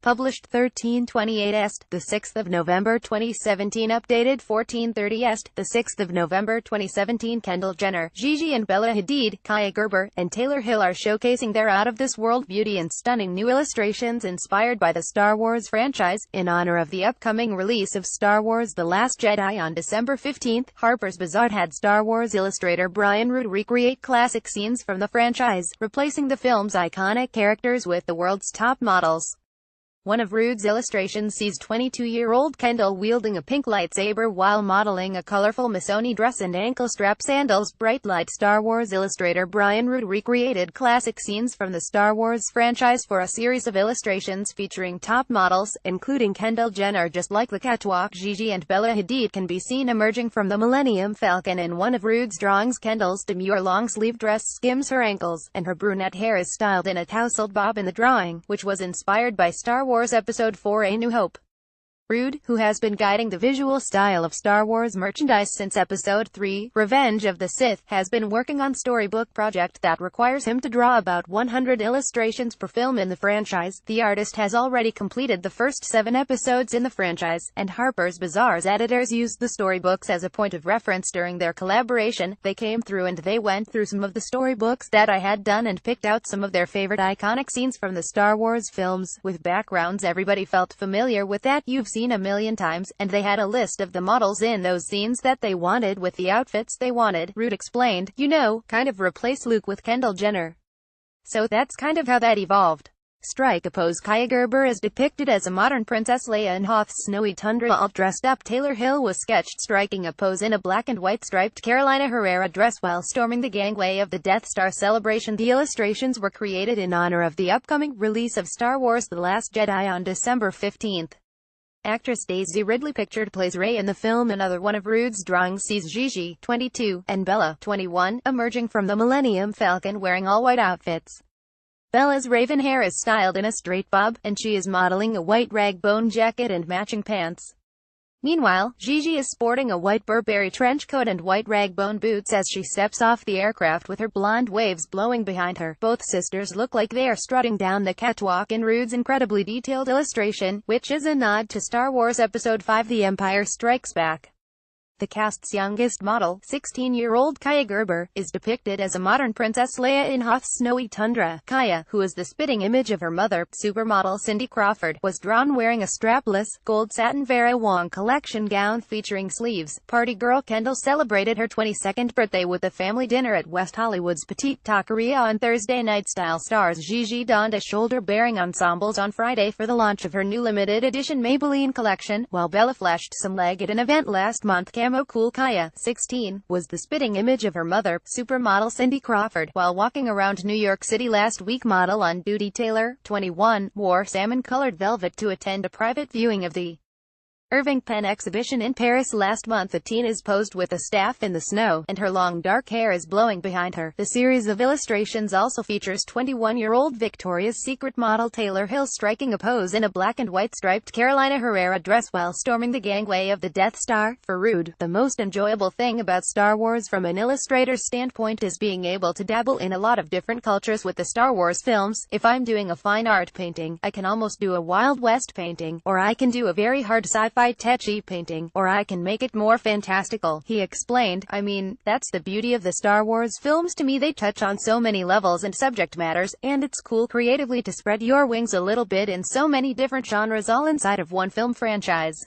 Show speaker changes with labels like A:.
A: Published 13/28 est, the 6th of November 2017. Updated 14/30 est, the 6th of November 2017. Kendall Jenner, Gigi and Bella Hadid, Kaia Gerber, and Taylor Hill are showcasing their out-of-this-world beauty in stunning new illustrations inspired by the Star Wars franchise, in honor of the upcoming release of Star Wars The Last Jedi on December 15th. Harper's Bazaar had Star Wars illustrator Brian Root recreate classic scenes from the franchise, replacing the film's iconic characters with the world's top models. One of Root's illustrations sees 22-year-old Kendall wielding a pink lightsaber while modeling a colorful Missoni dress and ankle-strap sandals. Bright light Star Wars illustrator Brian Root recreated classic scenes from the Star Wars franchise for a series of illustrations featuring top models, including Kendall Jenner. Just like the catwalk, Gigi and Bella Hadid can be seen emerging from the Millennium Falcon. In one of Root's drawings, Kendall's demure long-sleeve dress skims her ankles, and her brunette hair is styled in a tousled bob in the drawing, which was inspired by Star Wars Episode 4: A New Hope. Root, who has been guiding the visual style of Star Wars merchandise since Episode 3, Revenge of the Sith, has been working on storybook project that requires him to draw about 100 illustrations per film in the franchise. The artist has already completed the first 7 episodes in the franchise, and Harper's Bazaar's editors used the storybooks as a point of reference during their collaboration. They came through and they went through some of the storybooks that I had done and picked out some of their favorite iconic scenes from the Star Wars films, with backgrounds everybody felt familiar with that you've seen a million times, and they had a list of the models in those scenes that they wanted with the outfits they wanted. Root explained, "You know, kind of replace Luke with Kendall Jenner. So that's kind of how that evolved." Strike a pose. Kaia Gerber is depicted as a modern Princess Leia in Hoth's snowy tundra, all dressed up. Taylor Hill was sketched striking a pose in a black and white striped Carolina Herrera dress while storming the gangway of the Death Star celebration. The illustrations were created in honor of the upcoming release of Star Wars The Last Jedi on December 15th. Actress Daisy Ridley, pictured, plays Rey in the film. Another one of Root's drawings sees Gigi, 22, and Bella, 21, emerging from the Millennium Falcon wearing all-white outfits. Bella's raven hair is styled in a straight bob, and she is modeling a white rag bone jacket and matching pants. Meanwhile, Gigi is sporting a white Burberry trench coat and white rag bone boots as she steps off the aircraft with her blonde waves blowing behind her. Both sisters look like they are strutting down the catwalk in Root's incredibly detailed illustration, which is a nod to Star Wars Episode 5: The Empire Strikes Back. The cast's youngest model, 16-year-old Kaia Gerber, is depicted as a modern Princess Leia in Hoth's snowy tundra. Kaia, who is the spitting image of her mother, supermodel Cindy Crawford, was drawn wearing a strapless, gold satin Vera Wang collection gown featuring sleeves. Party girl Kendall celebrated her 22nd birthday with a family dinner at West Hollywood's Petite Taqueria on Thursday night. Style stars Gigi donned a shoulder-bearing ensembles on Friday for the launch of her new limited edition Maybelline collection, while Bella flashed some leg at an event last month. Camo cool. Kaia, 16, was the spitting image of her mother, supermodel Cindy Crawford, while walking around New York City last week. Model on duty Taylor, 21, wore salmon-colored velvet to attend a private viewing of the Irving Penn exhibition in Paris last month. A teen is posed with a staff in the snow, and her long dark hair is blowing behind her. The series of illustrations also features 21-year-old Victoria's Secret model Taylor Hill striking a pose in a black and white striped Carolina Herrera dress while storming the gangway of the Death Star. For Root, the most enjoyable thing about Star Wars from an illustrator's standpoint is being able to dabble in a lot of different cultures with the Star Wars films. If I'm doing a fine art painting, I can almost do a Wild West painting, or I can do a very hard sci-fi tetchy painting, or I can make it more fantastical, he explained. I mean, that's the beauty of the Star Wars films to me. They touch on so many levels and subject matters, and it's cool creatively to spread your wings a little bit in so many different genres all inside of one film franchise.